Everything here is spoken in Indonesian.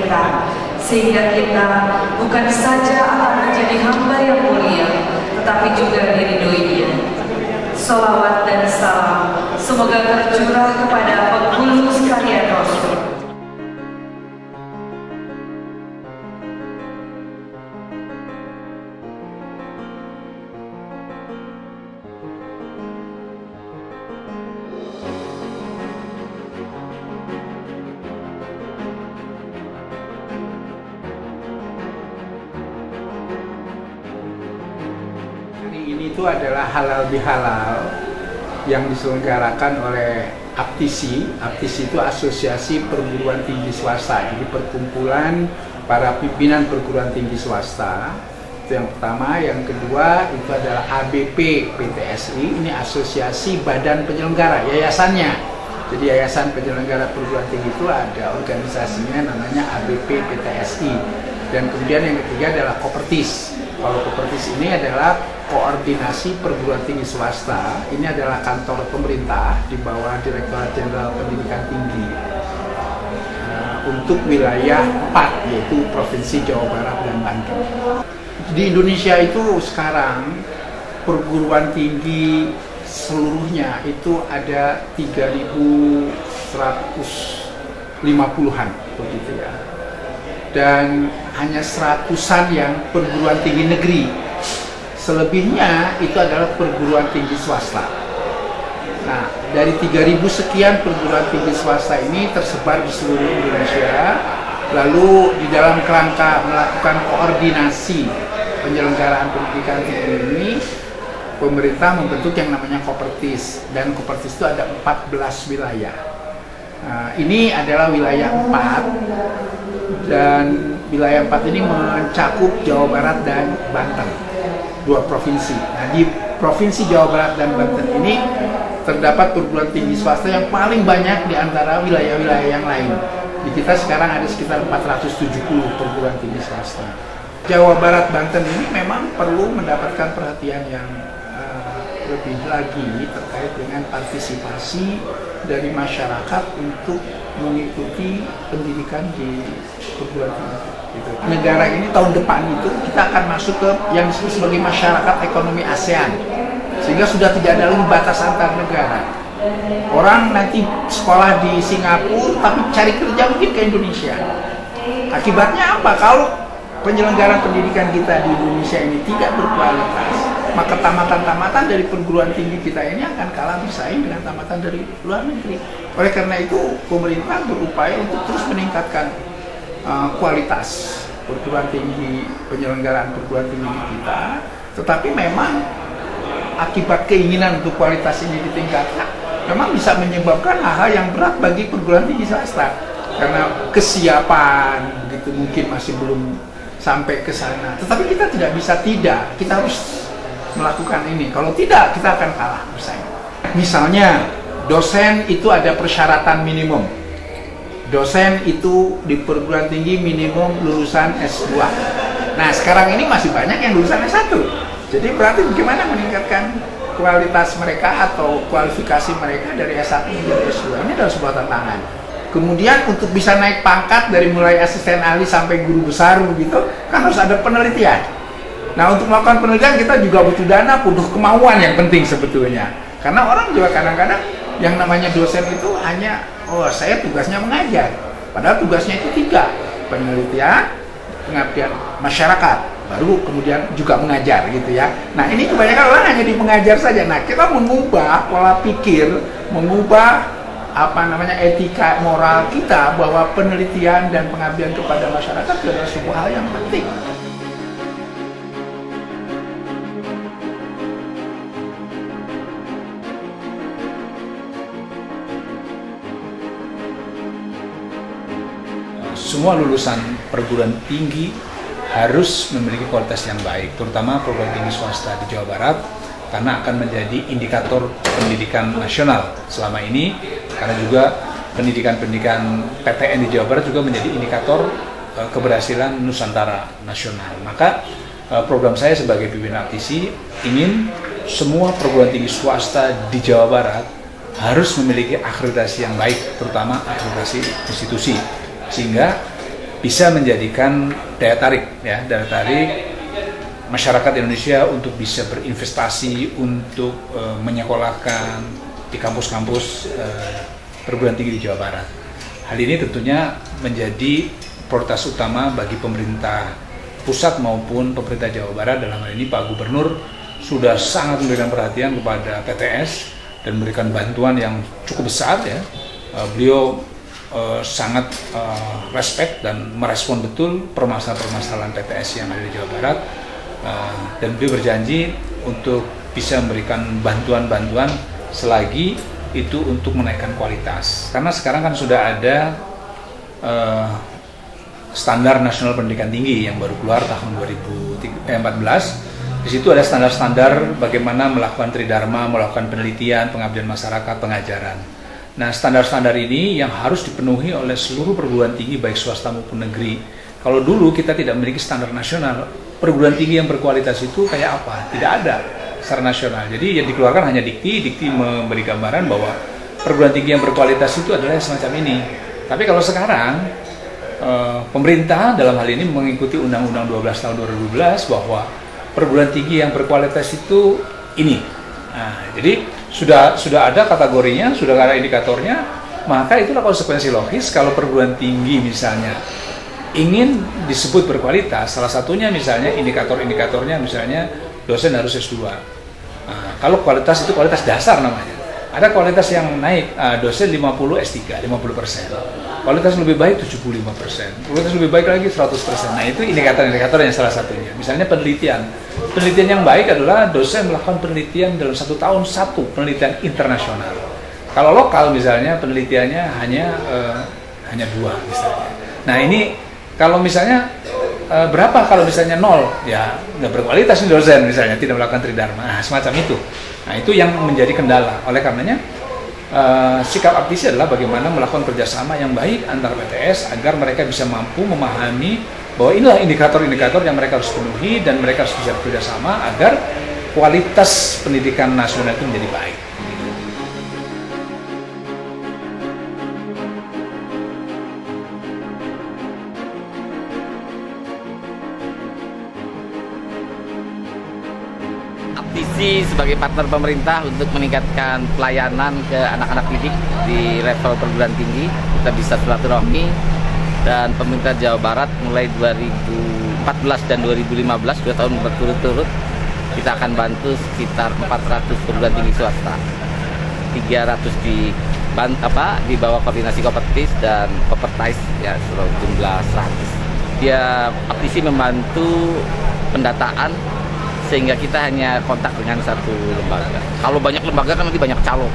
kita, sehingga kita bukan saja akan menjadi hamba yang mulia, tetapi juga diridhoi Dia. Sholawat dan salam semoga tercurah kepada penghulu sekalian Rasul. Ini itu adalah halal bihalal yang diselenggarakan oleh APTISI. APTISI itu Asosiasi Perguruan Tinggi Swasta, jadi perkumpulan para pimpinan perguruan tinggi swasta. Itu yang pertama. Yang kedua itu adalah ABP PTSI, ini Asosiasi Badan Penyelenggara, yayasannya. Jadi Yayasan Penyelenggara Perguruan Tinggi itu ada organisasinya namanya ABP PTSI. Dan kemudian yang ketiga adalah Kopertis. Kalau Kopertis ini adalah Koordinasi Perguruan Tinggi Swasta. Ini adalah kantor pemerintah di bawah Direktorat Jenderal Pendidikan Tinggi untuk wilayah 4, yaitu Provinsi Jawa Barat dan Banten. Di Indonesia itu sekarang perguruan tinggi seluruhnya itu ada 3.150-an begitu ya. Dan hanya 100-an yang perguruan tinggi negeri. Selebihnya itu adalah perguruan tinggi swasta. Nah, dari 3.000 sekian perguruan tinggi swasta ini tersebar di seluruh Indonesia. Lalu di dalam kerangka melakukan koordinasi penyelenggaraan pendidikan tinggi ini, pemerintah membentuk yang namanya Kopertis. Dan Kopertis itu ada 14 wilayah. Nah, ini adalah wilayah 4. Dan wilayah 4 ini mencakup Jawa Barat dan Banten. 2 provinsi. Nah, di Provinsi Jawa Barat dan Banten ini terdapat perguruan tinggi swasta yang paling banyak di antara wilayah-wilayah yang lain. Di kita sekarang ada sekitar 470 perguruan tinggi swasta. Jawa Barat Banten ini memang perlu mendapatkan perhatian yang lebih lagi terkait dengan partisipasi dari masyarakat untuk mengikuti pendidikan di perguruan tinggi. Gitu. Negara ini tahun depan itu kita akan masuk ke yang disebut sebagai masyarakat ekonomi ASEAN, sehingga sudah tidak ada lagi batas antar negara. Orang nanti sekolah di Singapura tapi cari kerja mungkin ke Indonesia. Akibatnya apa? Kalau penyelenggaraan pendidikan kita di Indonesia ini tidak berkualitas, maka tamatan-tamatan dari perguruan tinggi kita ini akan kalah bersaing dengan tamatan dari luar negeri. Oleh karena itu, pemerintah berupaya untuk terus meningkatkan kualitas perguruan tinggi, penyelenggaraan perguruan tinggi kita. Tetapi memang akibat keinginan untuk kualitas ini ditingkatkan, memang bisa menyebabkan hal-hal yang berat bagi perguruan tinggi swasta. Karena kesiapan begitu mungkin masih belum sampai ke sana. Tetapi kita tidak bisa tidak, kita harus melakukan ini. Kalau tidak, kita akan kalah bersaing. Misalnya, dosen itu ada persyaratan minimum. Dosen itu di perguruan tinggi minimum lulusan S2. Nah, sekarang ini masih banyak yang lulusan S1. Jadi berarti bagaimana meningkatkan kualitas mereka atau kualifikasi mereka dari S1 menjadi S2. Ini adalah sebuah tantangan. Kemudian untuk bisa naik pangkat dari mulai asisten ahli sampai guru besar begitu, kan harus ada penelitian. Nah, untuk melakukan penelitian kita juga butuh dana, butuh kemauan yang penting sebetulnya. Karena orang juga kadang-kadang yang namanya dosen itu hanya, oh saya tugasnya mengajar. Padahal tugasnya itu 3, penelitian, pengabdian masyarakat, baru kemudian juga mengajar gitu ya. Nah, ini kebanyakan orang hanya di mengajar saja. Nah, kita mengubah pola pikir, mengubah etika moral kita bahwa penelitian dan pengabdian kepada masyarakat adalah sebuah hal yang penting. Semua lulusan perguruan tinggi harus memiliki kualitas yang baik, terutama perguruan tinggi swasta di Jawa Barat, karena akan menjadi indikator pendidikan nasional selama ini, karena juga pendidikan-pendidikan PTN di Jawa Barat juga menjadi indikator keberhasilan Nusantara nasional. Maka program saya sebagai pimpinan APTISI ingin semua perguruan tinggi swasta di Jawa Barat harus memiliki akreditasi yang baik, terutama akreditasi institusi, sehingga bisa menjadikan daya tarik masyarakat Indonesia untuk bisa berinvestasi, untuk menyekolahkan di kampus-kampus perguruan tinggi di Jawa Barat. Hal ini tentunya menjadi prioritas utama bagi pemerintah pusat maupun pemerintah Jawa Barat. Dalam hal ini Pak Gubernur sudah sangat memberikan perhatian kepada PTS dan memberikan bantuan yang cukup besar ya. Beliau sangat respect dan merespon betul permasalahan-permasalahan PTS yang ada di Jawa Barat, dan beliau berjanji untuk bisa memberikan bantuan-bantuan selagi itu untuk menaikkan kualitas. Karena sekarang kan sudah ada standar nasional pendidikan tinggi yang baru keluar tahun 2014. Di situ ada standar-standar bagaimana melakukan tridharma, melakukan penelitian, pengabdian masyarakat, pengajaran. Nah, standar-standar ini yang harus dipenuhi oleh seluruh perguruan tinggi baik swasta maupun negeri. Kalau dulu kita tidak memiliki standar nasional, perguruan tinggi yang berkualitas itu kayak apa? Tidak ada secara nasional. Jadi yang dikeluarkan hanya dikti memberi gambaran bahwa perguruan tinggi yang berkualitas itu adalah semacam ini. Tapi kalau sekarang pemerintah dalam hal ini mengikuti Undang-Undang 12 tahun 2012 bahwa perguruan tinggi yang berkualitas itu ini. Nah, jadi sudah ada kategorinya, sudah ada indikatornya, maka itulah konsekuensi logis kalau perguruan tinggi misalnya ingin disebut berkualitas, salah satunya misalnya indikator-indikatornya misalnya dosen harus S2. Nah, kalau kualitas itu kualitas dasar namanya. Ada kualitas yang naik, dosen 50 S3, 50%. Kualitas lebih baik 75%. Kualitas lebih baik lagi 100%. Nah, itu indikator-indikator yang salah satunya. Misalnya penelitian. Penelitian yang baik adalah dosen melakukan penelitian dalam 1 tahun, 1 penelitian internasional. Kalau lokal misalnya penelitiannya hanya 2 misalnya. Nah, ini kalau misalnya berapa kalau misalnya 0, ya nggak berkualitas nih dosen misalnya, tidak melakukan tridharma, nah, semacam itu. Nah, itu yang menjadi kendala. Oleh karenanya sikap Aptisi adalah bagaimana melakukan kerjasama yang baik antar PTS agar mereka bisa mampu memahami bahwa inilah indikator-indikator yang mereka harus penuhi dan mereka harus bisa bekerjasama agar kualitas pendidikan nasional itu menjadi baik. Aptisi sebagai partner pemerintah untuk meningkatkan pelayanan ke anak-anak didik di level perguruan tinggi. Kita bisa silaturahmi, dan pemerintah Jawa Barat mulai 2014 dan 2015, 2 tahun berturut-turut, kita akan bantu sekitar 400 perguruan tinggi swasta, 300 di bawah koordinasi Kopertis dan Kopertais ya, jumlah 100. Dia Aptisi membantu pendataan sehingga kita hanya kontak dengan 1 lembaga. Kalau banyak lembaga kan nanti banyak calo.